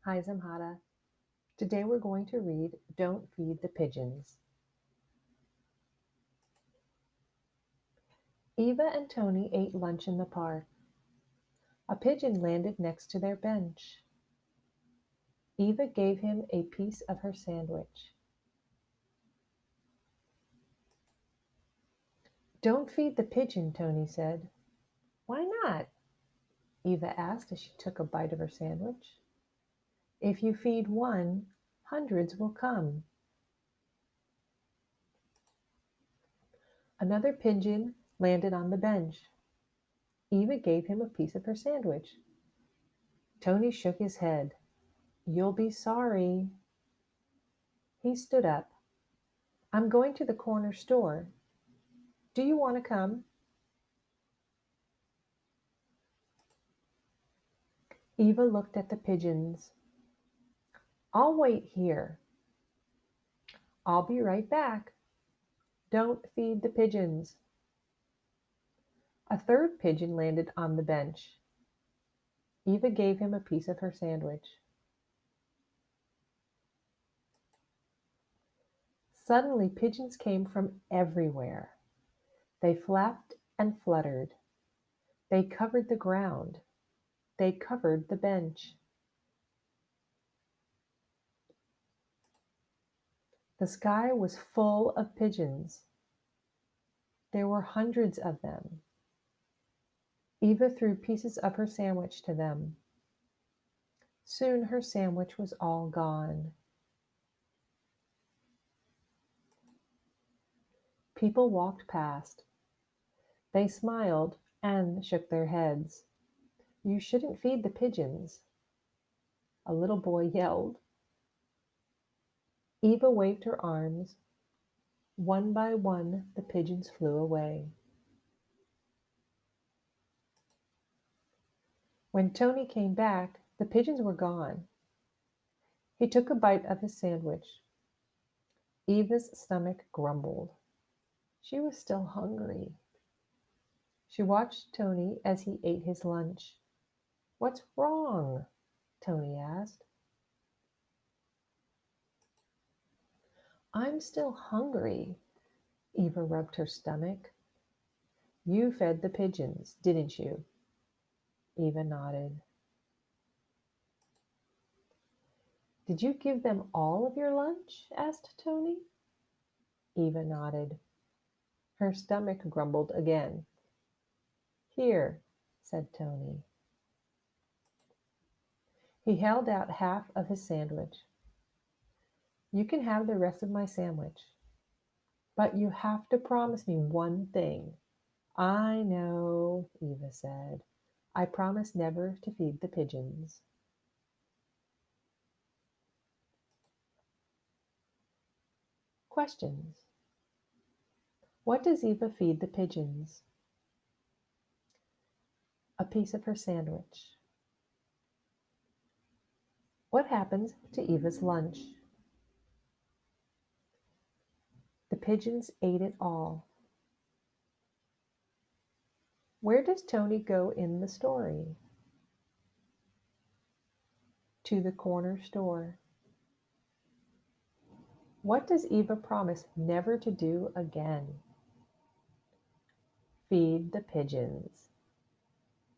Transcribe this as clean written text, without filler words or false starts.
Hi, Zamhara. Today we're going to read Don't Feed the Pigeons. Eva and Tony ate lunch in the park. A pigeon landed next to their bench. Eva gave him a piece of her sandwich. Don't feed the pigeon, Tony said. Why not? Eva asked as she took a bite of her sandwich. If you feed one, hundreds will come. Another pigeon landed on the bench. Eva gave him a piece of her sandwich. Tony shook his head. You'll be sorry. He stood up. I'm going to the corner store. Do you want to come? Eva looked at the pigeons. I'll wait here. I'll be right back. Don't feed the pigeons. A third pigeon landed on the bench. Eva gave him a piece of her sandwich. Suddenly, pigeons came from everywhere. They flapped and fluttered. They covered the ground. They covered the bench. The sky was full of pigeons. There were hundreds of them. Eva threw pieces of her sandwich to them. Soon her sandwich was all gone. People walked past. They smiled and shook their heads. You shouldn't feed the pigeons. A little boy yelled. Eva waved her arms. One by one, the pigeons flew away. When Tony came back, the pigeons were gone. He took a bite of his sandwich. Eva's stomach grumbled. She was still hungry. She watched Tony as he ate his lunch. What's wrong? Tony asked. I'm still hungry. Eva rubbed her stomach. You fed the pigeons, didn't you? Eva nodded. Did you give them all of your lunch? Asked Tony. Eva nodded. Her stomach grumbled again. Here, said Tony. He held out half of his sandwich. You can have the rest of my sandwich, but you have to promise me one thing. I know, Eva said. I promise never to feed the pigeons. Questions. What does Eva feed the pigeons? A piece of her sandwich. What happens to Eva's lunch? The pigeons ate it all. Where does Tony go in the story? To the corner store. What does Eva promise never to do again? Feed the pigeons.